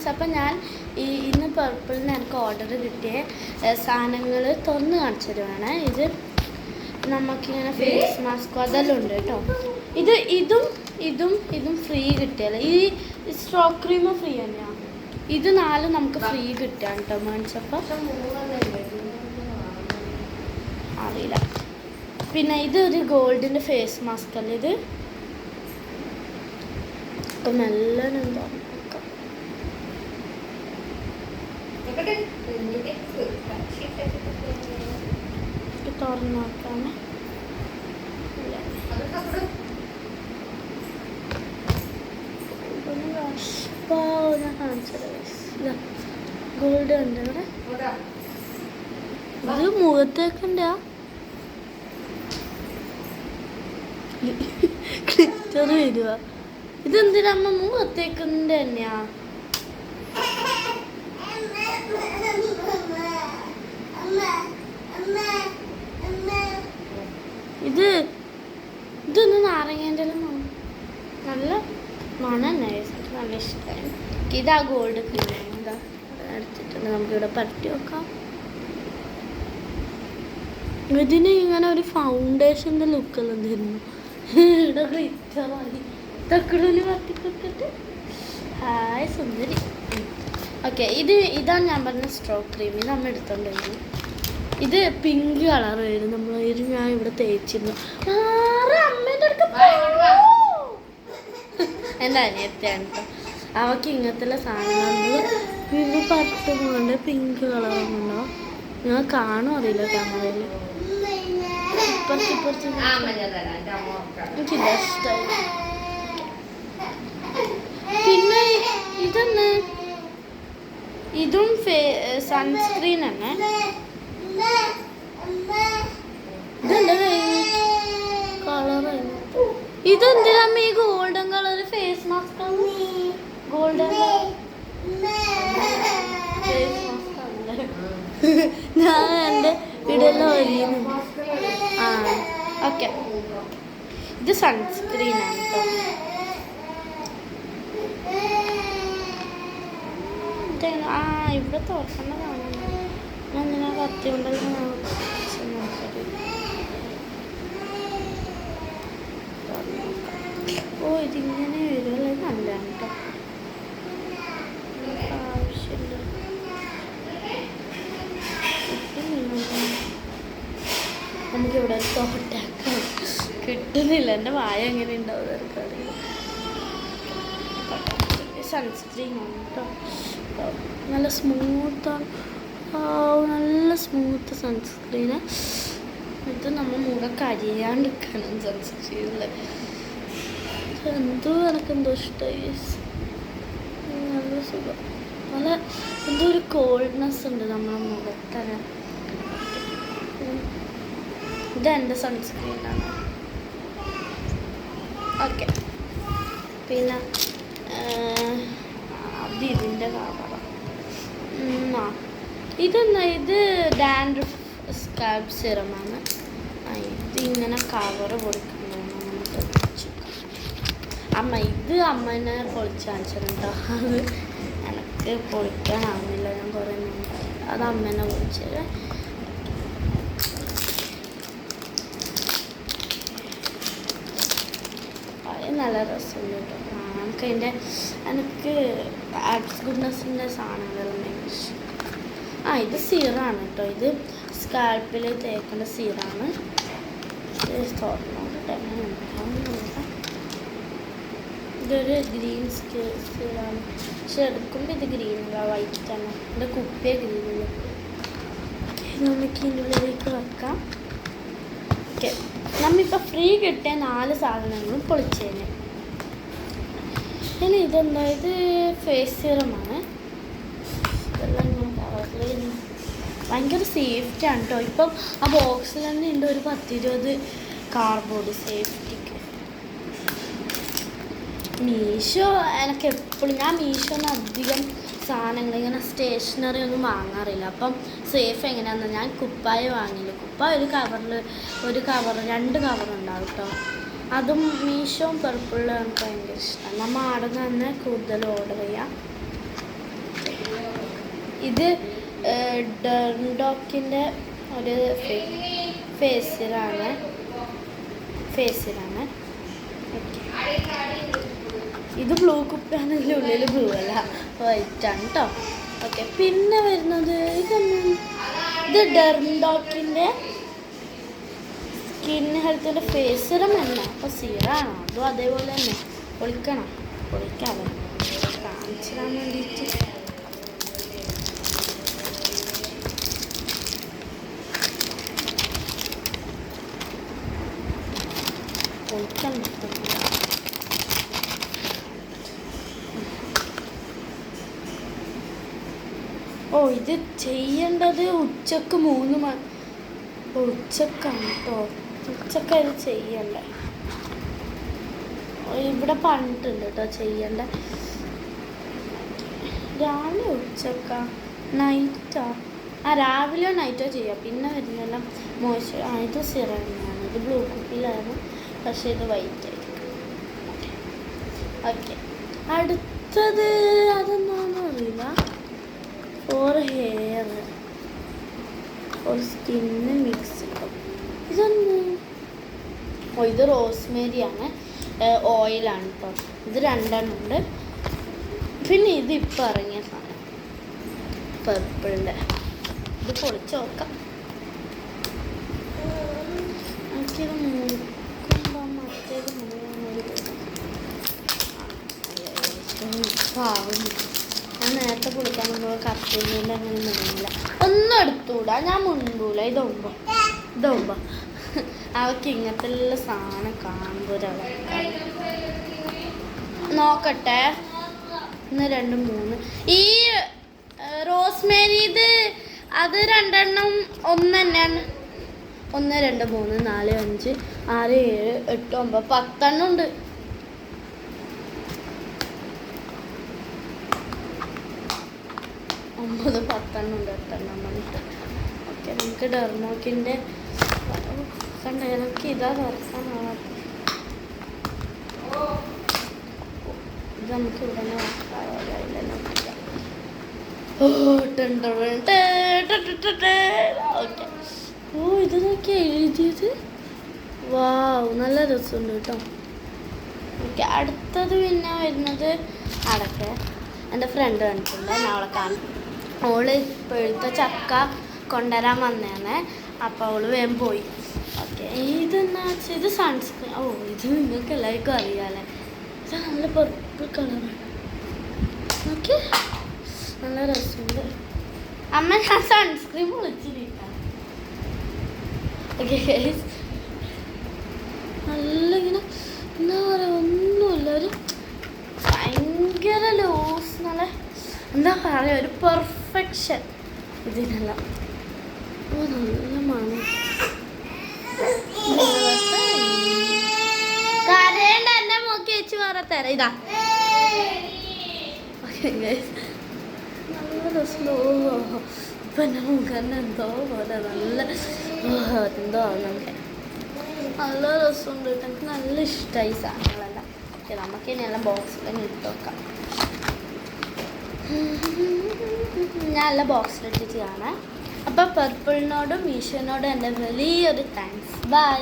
Guys. അപ്പം ഞാൻ ഇന്ന് പർപ്പിളിന് എനിക്ക് ഓർഡർ കിട്ടിയ സാധനങ്ങൾ തുറന്ന് കാണിച്ചു തരുവാണ്. ഇത് നമുക്കിങ്ങനെ ഫേസ് മാസ്ക് അതെല്ലാം ഉണ്ട് കേട്ടോ. ഇതും ഫ്രീ കിട്ടിയല്ലേ. ഈ സ്ട്രോ ക്രീം ഫ്രീ തന്നെയാണ്. ഇത് 4 നമുക്ക് ഫ്രീ കിട്ടിയാണ് കേട്ടോ മേടിച്ചപ്പോൾ. അറിയില്ല. പിന്നെ ഇതൊരു ഗോൾഡിൻ്റെ ഫേസ് മാസ്ക് അല്ലേ ഇത്. അപ്പം നല്ലോണം തുറന്നു നോക്കാണ്. ഞാൻ കാണിച്ചത് ഗോൾഡ് ഉണ്ട് ഇവിടെ. ഇത് മുഖത്തേക്കുണ്ട ക്ലിറ്റർ വരുക. ഇതെന്തിനാ അമ്മ മുഖത്തേക്കുണ്ട് തന്നെയാ. ഇതൊന്ന് നാരങ്ങേൻ്റെ നല്ല മണം നല്ല ഇഷ്ടമായി. ഇതാ ഗോൾഡ് ക്രീം ഇതാ എടുത്തിട്ടുണ്ട്. നമുക്കിവിടെ പരട്ടി വെക്കാം. ഇതിന് ഇങ്ങനെ ഒരു ഫൗണ്ടേഷൻ്റെ ലുക്കെല്ലാം തരുന്നു. ഇവിടെ ഗ്ലിറ്ററായി തക്കടൂല് പരട്ടിക്കൊട്ടിട്ട് ഹായ് സുന്ദരി. ഓക്കെ, ഇതാണ് ഞാൻ പറഞ്ഞ സ്ട്രോ ക്രീം. ഇത് നമ്മൾ എടുത്തോണ്ടിരുന്നു. ഇത് പിങ്ക് കളർ വരും. ഞാൻ ഇവിടെ തേച്ചിരുന്നു. എൻ്റെ അനിയത്തിയാണ് കേട്ടോ. അവൾക്ക് ഇങ്ങനത്തെ സാധനങ്ങൾ പിന്നെ പട്ടുകൊണ്ട് പിങ്ക് കളറുണ്ടോ ഞാൻ കാണും അറിയില്ല ക്യാമറയിൽ. ഇപ്പുറത്ത് എനിക്ക് ബെസ്റ്റായി. പിന്നെ ഇതും സൺസ്ക്രീൻ തന്നെ. ഇതെന്തിനാ ഈ ഗോൾഡൻ കളർ ഫേസ് മാസ്ക് ആണ്. ഗോൾഡൻ ഫേസ് മാസ്ക് അല്ലേ. ഞാൻ എൻ്റെ വീടെല്ലാം ഒരിയുന്നു. ഓക്കെ, ഇത് സൺസ്ക്രീൻ ആണ് കേട്ടോ. ഇവിടെ തുറക്കേണ്ടതാണ്. ഞാൻ എന്തിനാ കത്തി കൊണ്ടല്ലോ. ഇതിങ്ങനെ വരുമല്ലേ. നല്ലതാണ് കേട്ടോ. ആവശ്യമില്ല. നമുക്കിവിടെ തോട്ടാക്കാം കിട്ടുന്നില്ല. എൻ്റെ വായ എങ്ങനെ ഉണ്ടാവും എനിക്കറിയില്ല. സൺസ്ക്രീൻ ആണ് കേട്ടോ. നല്ല സ്മൂത്താണ്. നല്ല സ്മൂത്ത് സൺസ്ക്രീന്. ഇത് നമ്മൾ മുഖം കരിയാണ്ടിരിക്കണം സൺസ്ക്രീനിൽ. എനക്കെന്തോ ഇഷ്ടമായി. നല്ല സുഖം. നല്ല എന്തോ ഒരു കോൾഡ്നെസ് ഉണ്ട് നമ്മളെ മുഖത്തന്നെ. ഇതെൻ്റെ സൺസ്ക്രീനാണ്. ഓക്കെ, പിന്നെ ഇതിൻ്റെ കവറാണ്. ഇത് ഡാൻഡ്രഫ് സ്കാൽപ്പ് സിറമാണ്. ഇതിങ്ങനെ കവറ് കൊടുക്കുന്നതാണ്. നമുക്ക് അമ്മനെ പൊളിച്ച് കാണിച്ചിട്ടുണ്ടോ. അത് എനിക്ക് പൊളിക്കാനാവുന്നില്ല. ഞാൻ കുറേ അത് അമ്മേനെ പൊളിച്ചത്. നല്ല രസമുണ്ട് കേട്ടോ. എനിക്ക് ആപ്സ് ഗുഡ്നെസ്സിൻ്റെ സാധനങ്ങളെല്ലാം ഭയങ്കര ഇഷ്ടം. ഇത് സീറാണ് കേട്ടോ. ഇത് സ്കാൽപ്പിൽ തേക്കേണ്ട സീറാണ്. ഇതൊരു ഗ്രീൻ സീറാണ്. പക്ഷെ എടുക്കുമ്പോൾ ഇത് ഗ്രീനില്ല, വൈറ്റാണ്. എൻ്റെ കുപ്പിയെ ഗ്രീനില്ല. നമുക്ക് ഇതിൻ്റെ ഉള്ളിലേക്ക് വെക്കാം. ഓക്കെ, നമ്മളിപ്പോൾ ഫ്രീ കിട്ടിയ 4 സാധനങ്ങളും പൊളിച്ചതിന്. ഇനി ഇതെന്താ, ഇത് ഫേസ് സീറമാണ്. ഇതെല്ലാം ഭയങ്കര സേഫ്റ്റിയാണ് കേട്ടോ. ഇപ്പം ആ ബോക്സിൽ തന്നെ ഉണ്ട് ഒരു 10-20 കാർഡ്ബോർഡ് സേഫ്റ്റിക്ക്. മീഷോ എനിക്ക് എപ്പോഴും ഞാൻ മീഷോന്ന് അധികം സാധനങ്ങൾ ഇങ്ങനെ സ്റ്റേഷനറി ഒന്നും വാങ്ങാറില്ല. അപ്പം സേഫ് എങ്ങനെയാണെന്ന് ഞാൻ കുപ്പായ വാങ്ങിയില്ല. കുപ്പായ ഒരു 2 കവറുണ്ടാവും കേട്ടോ. അതും മീഷോ പർപ്പിളിലും എനിക്ക് ഭയങ്കര ഇഷ്ടമാണ്. നമ്മൾ അവിടെ നിന്ന് തന്നെ കൂടുതൽ ഓർഡർ ചെയ്യാം. ഇത് ഡെർഡോക്കിൻ്റെ ഒരു ഫേസിലാണ്. ഇത് ബ്ലൂ കുപ്പിയാണെങ്കിൽ ഉള്ളിൽ ബ്ലൂ അല്ല, വൈറ്റാണ് കേട്ടോ. ഓക്കെ, പിന്നെ വരുന്നത് ഇത് ഡെർഡോക്കിൻ്റെ സ്കിൻ ഹെൽത്തിൻ്റെ ഫേസ് സിറം തന്നെ. അപ്പോൾ സിറാണോ അതും അതേപോലെ തന്നെ പൊളിക്കാതെ കാണിച്ചു തരാൻ വേണ്ടിയിട്ട്. ഓ, ഇത് ചെയ്യേണ്ടത് ഉച്ചക്ക് 3 മണി. ഉച്ചക്കാണ് കേട്ടോ, ഉച്ചക്ക ഇത് ചെയ്യണ്ടേ. ഇവിടെ പറഞ്ഞിട്ടുണ്ട് കേട്ടോ ചെയ്യണ്ട. രാവിലെ ഉച്ചക്ക നൈറ്റാ? രാവിലെയോ നൈറ്റോ ചെയ്യാം. പിന്നെ വരുന്നെല്ലാം മോയ്സ്ചർ. ഇത് സിറം തന്നെയാണ്. ഇത് ബ്ലൂ കുപ്പിയിലാണ്, പക്ഷേ ഇത് വൈറ്റ് ആയിരിക്കും. ഓക്കെ, അടുത്തത് അതെന്താണെന്ന് അറിയില്ല. For hair, for skin mix. ഇതൊന്ന് ഇത് റോസ്മേരിയാണ്, ഓയിലാണ് കേട്ടോ. ഇത് 2 ഉണ്ട്. പിന്നെ ഇത് ഇപ്പം ഇറങ്ങിയ സാധനം പർപ്പിളിൻ്റെ. ഇത് പൊളിച്ച് നോക്കാം. എനിക്കിത് മൂക്കുമ്പോൾ മറ്റേത് പാവുന്നു. ഞാൻ നേരത്തെ പൊളിക്കാൻ പോകുമ്പോൾ കത്തിൻ്റെ അങ്ങനെ മുന്നില്ല. ഒന്നും എടുത്തൂടാ, ഞാൻ മുൻകൂല. ഇതാവുമ്പോ അവർക്ക് ഇങ്ങനത്തെ എല്ലാ സാധനം കാണുമ്പോൾ നോക്കട്ടെ. 1 2 3 ഈ റോസ്മേരി ഇത് അത് 2 എണ്ണം ഒന്ന് തന്നെയാണ്. 1 2 3 4 5 6 7 8 9 10 എണ്ണം ഉണ്ട്. ഒമ്പത് 10 എണ്ണം ഉണ്ട്. 8 എണ്ണം വന്നിട്ട്. ഓക്കെ, നമുക്ക് ഡെർമോക്കിൻ്റെ കണ്ട എനിക്ക് ഇതാ തുറക്കാനാവാത്ത. ഇത് നമുക്ക് ഉടനെ ഓക്കെ. ഓ, ഇത് നോക്കി എഴുതിയത്. വാവ്, നല്ല രസമുണ്ട് കേട്ടോ. ഓക്കെ, അടുത്തത് പിന്നെ വരുന്നത് അടക്കെ എൻ്റെ ഫ്രണ്ട് കണ്ടിട്ടുണ്ട്. ഞാൻ അവളെ കാണും. അവള് ഇപ്പോഴത്തെ ചക്ക കൊണ്ടുവരാൻ വന്നേനെ. അപ്പോൾ അവള് വേഗം പോയി. ഓക്കെ, ഇതെന്നാ വെച്ചാൽ ഇത് സൺസ്ക്രീൻ. ഓ, ഇത് നിങ്ങൾക്ക് എല്ലാവർക്കും അറിയാമല്ലേ. ഇത് നല്ല പർപ്പിൾ കളറാണ്. ഓക്കെ, നല്ല രസമുണ്ട്. അമ്മ, ഞാൻ സൺസ്ക്രീൻ വിളിച്ചിരിക്കാം. ഓക്കെ, നല്ല ഇങ്ങനെ എന്താ പറയുക, ഒന്നുമില്ല, ഒരു ഭയങ്കര ലൂസ്, നല്ല എന്താ പറയുക, ഒരു പെർഫെക്ഷൻ ഇതിനെല്ലാം. ഓ, നല്ല മണം. കരേണ്ട, എന്നെ നോക്കി വെച്ച് വേറെ തരാം. ഇതാ നല്ല രസം. ഓ, ഇപ്പം എൻ്റെ മുഖന്നെ എന്തോ പോലെ നല്ല എന്തോ നമുക്ക് നല്ല രസമുണ്ട്. എനിക്ക് നല്ല ഇഷ്ടമായി സാധനങ്ങളെല്ലാം. ഓക്കെ, നമുക്ക് ഇനിയെല്ലാം ബോക്സിൽ ഇട്ട് വെക്കാം. ഞാൻ എല്ലാം ബോക്സിലിട്ടിട്ട് കാണാം. അപ്പോൾ പർപ്പിളിനോടും മീഷോനോടും എൻ്റെ വലിയൊരു താങ്ക്സ്. ബൈ.